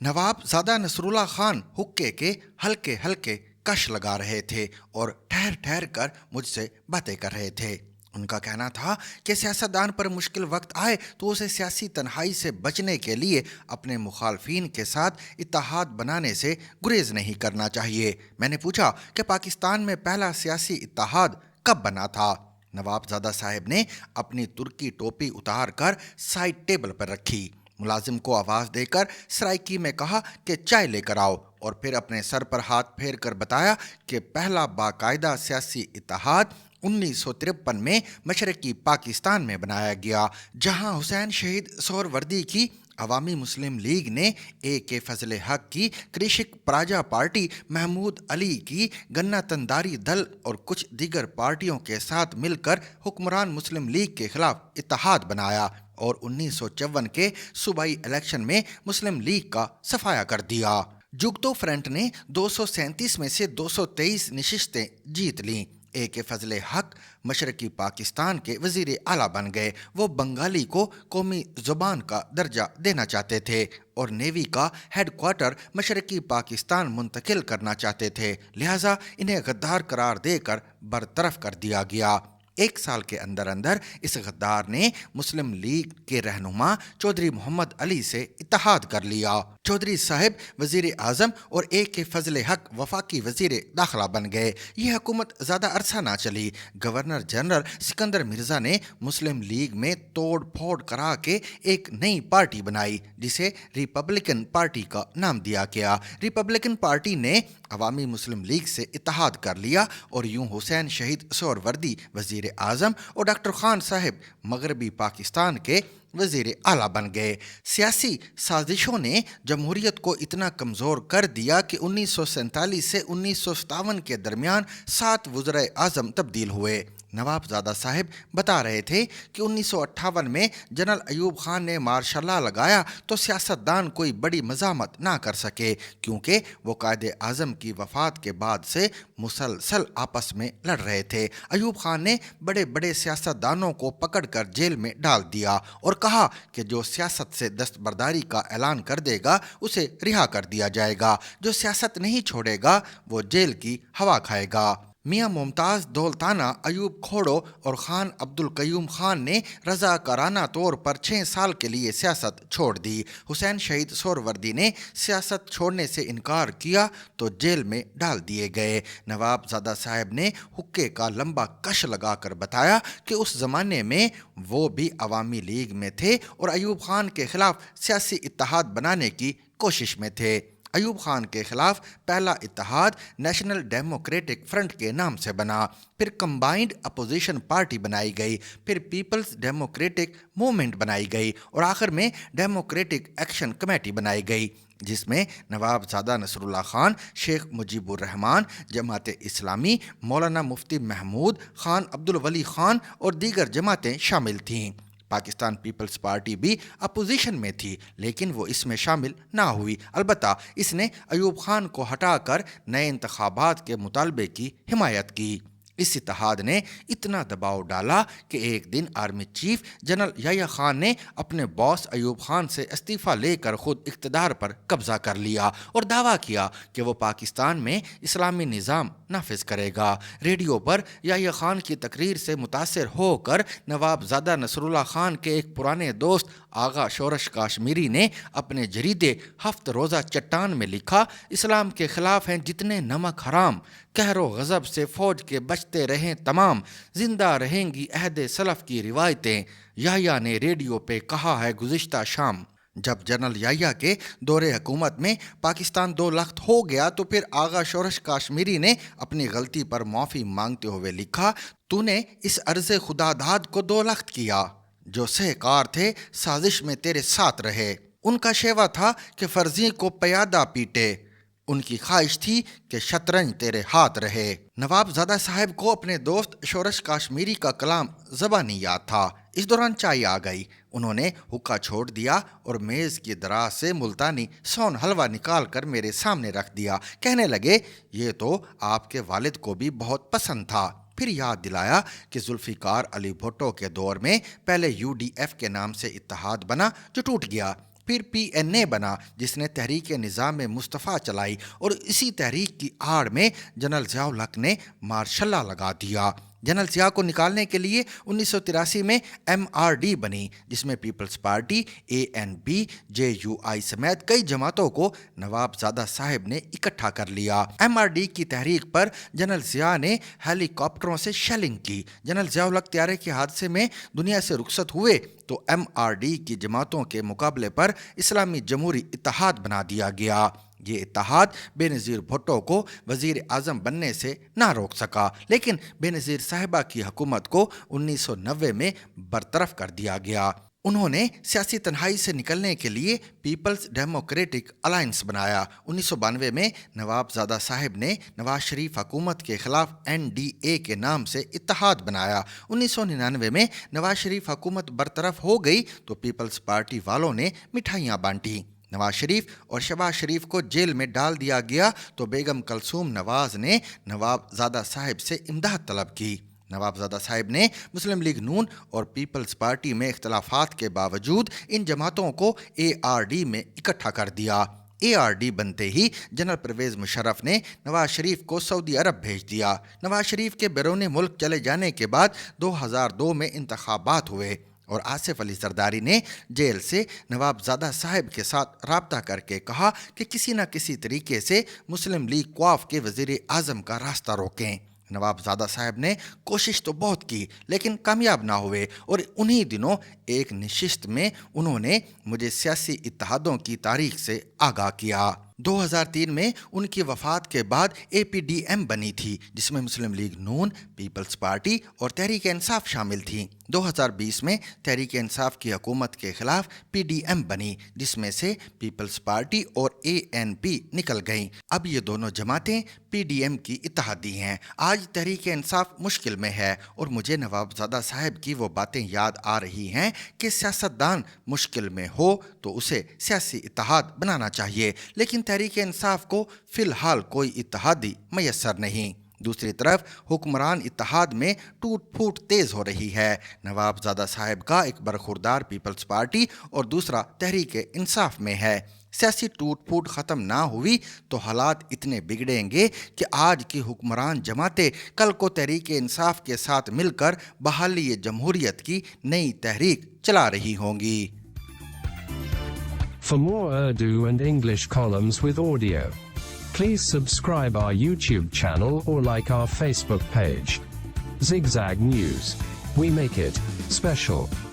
नवाब ज़ादा नसरुल्लाह खान हुक्के के हल्के हल्के कश लगा रहे थे और ठहर ठहर कर मुझसे बातें कर रहे थे। उनका कहना था कि सियासतदान पर मुश्किल वक्त आए तो उसे सियासी तन्हाई से बचने के लिए अपने मुखालफिन के साथ इत्तेहाद बनाने से गुरेज नहीं करना चाहिए। मैंने पूछा कि पाकिस्तान में पहला सियासी इत्तेहाद कब बना था। नवाब ज़ादा साहब ने अपनी तुर्की टोपी उतार कर साइड टेबल पर रखी, मुलाजिम को आवाज़ देकर सराइकी में कहा कि चाय लेकर आओ, और फिर अपने सर पर हाथ फेर कर बताया कि पहला बाकायदा सियासी इत्तेहाद 1953 में मशरकी पाकिस्तान में बनाया गया, जहां हुसैन शहीद सोहरवर्दी की अवामी मुस्लिम लीग ने ए के फजल हक की कृषक प्राजा पार्टी, महमूद अली की गन्ना तंदारी दल और कुछ दीगर पार्टियों के साथ मिलकर हुक्मरान मुस्लिम लीग के खिलाफ इत्तेहाद बनाया और 1954 के सूबाई इलेक्शन में मुस्लिम लीग का सफाया कर दिया। जुगतो फ्रंट ने 237 में से 223 नशिस्तें जीत लीं। ए के फजल हक मशरकी पाकिस्तान के वजीर आला बन गए। वो बंगाली को कौमी ज़ुबान का दर्जा देना चाहते थे और नेवी का हेड क्वार्टर मशरकी पाकिस्तान मुंतकिल करना चाहते थे, लिहाजा इन्हें गद्दार करार देकर बरतरफ कर दिया गया। एक साल के अंदर अंदर इस गद्दार ने मुस्लिम लीग के रहनुमा चौधरी मोहम्मद अली से इत्तेहाद कर लिया। चौधरी साहब वजीर आजम और ए के फजल हक वफाकी वजीर दाखिला बन गए। यह हुकूमत ज़्यादा अरसा ना चली। गवर्नर जनरल सिकंदर मिर्ज़ा ने मुस्लिम लीग में तोड़ फोड़ करा के एक नई पार्टी बनाई जिसे रिपब्लिकन पार्टी का नाम दिया गया। रिपब्लिकन पार्टी ने अवामी मुस्लिम लीग से इत्तेहाद कर लिया और यूं हुसैन शहीद सोहरवर्दी वजीर आजम और डॉक्टर खान साहब मगरबी पाकिस्तान के वजीर आला बन गए। सियासी साजिशों ने जमहूरियत को इतना कमज़ोर कर दिया कि 1947 से 1957 के दरमियान 7 वज़ीर आज़म तब्दील हुए। नवाब ज़ादा साहब बता रहे थे कि 1958 में जनरल अयूब खान ने मार्शल लॉ लगाया तो सियासतदान कोई बड़ी मज़ामत ना कर सके, क्योंकि वो कायदे आज़म की वफ़ात के बाद से मुसलसल आपस में लड़ रहे थे। अयूब खान ने बड़े बड़े सियासतदानों को पकड़कर जेल में डाल दिया और कहा कि जो सियासत से दस्तबरदारी का ऐलान कर देगा उसे रिहा कर दिया जाएगा, जो सियासत नहीं छोड़ेगा वो जेल की हवा खाएगा। मियाँ मुमताज़ दौलताना, अयूब खोड़ो और खान अब्दुल कयूम खान ने रज़ाकाराना तौर पर 6 साल के लिए सियासत छोड़ दी। हुसैन शहीद सोहरवर्दी ने सियासत छोड़ने से इनकार किया तो जेल में डाल दिए गए। नवाब ज़ादा साहब ने हुक्के का लंबा कश लगाकर बताया कि उस ज़माने में वो भी अवामी लीग में थे और अयूब खान के खिलाफ सियासी इत्तेहाद बनाने की कोशिश में थे। अयूब खान के खिलाफ पहला इत्तेहाद नेशनल डेमोक्रेटिक फ्रंट के नाम से बना, फिर कंबाइंड अपोजिशन पार्टी बनाई गई, फिर पीपल्स डेमोक्रेटिक मूवमेंट बनाई गई और आखिर में डेमोक्रेटिक एक्शन कमेटी बनाई गई, जिसमें नवाब ज़ादा नसरुल्लाह खान, शेख मुजीबुर रहमान, जमात इस्लामी, मौलाना मुफ्ती महमूद खान, अब्दुल वली खान और दीगर जमातें शामिल थीं। पाकिस्तान पीपल्स पार्टी भी अपोजिशन में थी, लेकिन वो इसमें शामिल ना हुई। अलबत्ता इसने अयूब खान को हटाकर नए इंतखाबात के मुतालबे की हिमायत की। इस इत्तेहाद ने इतना दबाव डाला कि एक दिन army chief general Yahya Khan ने अपने बॉस अयूब खान से इस्तीफ़ा लेकर खुद इक़्तिदार पर कब्ज़ा कर लिया और दावा किया कि वो पाकिस्तान में इस्लामी निज़ाम नाफिज करेगा। रेडियो पर याह्या खान की तकरीर से मुतासिर होकर नवाब ज़ादा नसरुल्लाह खान के एक पुराने दोस्त आगा शोरश काश्मीरी ने अपने जरीदे हफ्त रोज़ा चट्टान में लिखा, इस्लाम के ख़िलाफ़ हैं जितने नमक हराम, कहरो गज़ब से फ़ौज के बचते रहें तमाम, जिंदा रहेंगी अहद सलफ़ की रिवायतें, याह्या ने रेडियो पे कहा है गुज़िश्ता शाम। जब जनरल याह्या के दौरे हुकूमत में पाकिस्तान 2 लख्त हो गया तो फिर आगा शोरश काश्मीरी ने अपनी गलती पर माफ़ी मांगते हुए लिखा, तूने इस अर्ज़े खुदादाद को 2 लख्त किया, जो सहकार थे साजिश में तेरे साथ रहे। उनका शेवा था कि फर्जी को प्यादा पीटे, उनकी ख्वाहिश थी कि शतरंज तेरे हाथ रहे। नवाब ज़ादा साहब को अपने दोस्त शोरश काश्मीरी का कलाम ज़बानी याद था। इस दौरान चाय आ गई। उन्होंने हुक्का छोड़ दिया और मेज़ की दराज से मुल्तानी सोन हलवा निकाल कर मेरे सामने रख दिया। कहने लगे, ये तो आपके वालिद को भी बहुत पसंद था। फिर याद दिलाया कि जुल्फ़िकार अली भुट्टो के दौर में पहले UDF के नाम से इत्तेहाद बना जो टूट गया, پھر PNA بنا جس نے تحریک نظام مصطفیٰ چلائی اور اسی تحریک کی آڑ میں جنرل ضیاء الحق نے مارشل لا لگا دیا۔ جنرل ضیاء کو نکالنے کے لیے 1983 میں MRD بنی جس میں پیپلز پارٹی، ANP، JUI سمیت کئی جماعتوں کو نواب زادہ صاحب نے اکٹھا کر لیا۔ MRD کی تحریک پر جنرل ضیاء نے ہیلی کاپٹروں سے شیلنگ کی۔ جنرل ضیاء الحق طیارے کے حادثے میں دنیا سے رخصت ہوئے تو MRD کی جماعتوں کے مقابلے پر اسلامی جمہوری اتحاد بنا دیا گیا۔ یہ اتحاد بے نظیر بھٹو کو وزیر اعظم بننے سے نہ روک سکا، لیکن بے نظیر صاحبہ کی حکومت کو 1990 میں برطرف کر دیا گیا۔ انہوں نے سیاسی تنہائی سے نکلنے کے لیے پیپلز ڈیموکریٹک الائنس بنایا۔ 1992 میں نواب زادہ صاحب نے نواز شریف حکومت کے خلاف NDA کے نام سے اتحاد بنایا۔ 1999 میں نواز شریف حکومت برطرف ہو گئی تو پیپلز پارٹی والوں نے مٹھائیاں بانٹی۔ نواز شریف اور شہباز شریف کو جیل میں ڈال دیا گیا تو بیگم کلثوم نواز نے نواب زادہ صاحب سے امداد طلب کی۔ نواب زادہ صاحب نے مسلم لیگ نون اور پیپلز پارٹی میں اختلافات کے باوجود ان جماعتوں کو ARD میں اکٹھا کر دیا۔ ARD بنتے ہی جنرل پرویز مشرف نے نواز شریف کو سعودی عرب بھیج دیا۔ نواز شریف کے بیرون ملک چلے جانے کے بعد 2002 میں انتخابات ہوئے اور آصف علی زرداری نے جیل سے نواب زادہ صاحب کے ساتھ رابطہ کر کے کہا کہ کسی نہ کسی طریقے سے مسلم لیگ قواف کے وزیر اعظم کا راستہ روکیں۔ نواب زادہ صاحب نے کوشش تو بہت کی لیکن کامیاب نہ ہوئے اور انہی دنوں ایک نشست میں انہوں نے مجھے سیاسی اتحادوں کی تاریخ سے آگاہ کیا۔ 2003 میں ان کی وفات کے بعد APDM بنی تھی جس میں مسلم لیگ نون، پیپلز پارٹی اور تحریک انصاف شامل تھیں۔ 2020 میں تحریک انصاف کی حکومت کے خلاف PDM بنی جس میں سے پیپلز پارٹی اور ANP نکل گئیں۔ اب یہ دونوں جماعتیں PDM کی اتحادی ہیں۔ آج تحریک انصاف مشکل میں ہے اور مجھے نواب زادہ صاحب کی وہ باتیں یاد آ رہی ہیں کہ سیاستدان مشکل میں ہو تو اسے سیاسی اتحاد بنانا چاہیے، لیکن تحریک انصاف کو فی الحال کوئی اتحادی میسر نہیں۔ دوسری طرف حکمران اتحاد میں ٹوٹ پھوٹ تیز ہو رہی ہے۔ نواب زادہ صاحب کا ایک برخوردار پیپلز پارٹی اور دوسرا تحریک انصاف میں ہے۔ سیاسی ٹوٹ پھوٹ ختم نہ ہوئی تو حالات اتنے بگڑیں گے کہ آج کی حکمران جماعتیں کل کو تحریک انصاف کے ساتھ مل کر بحالی جمہوریت کی نئی تحریک چلا رہی ہوں گی۔ For more Urdu and English columns with audio, please subscribe our YouTube channel or like our Facebook page. Zigzag News. We make it special.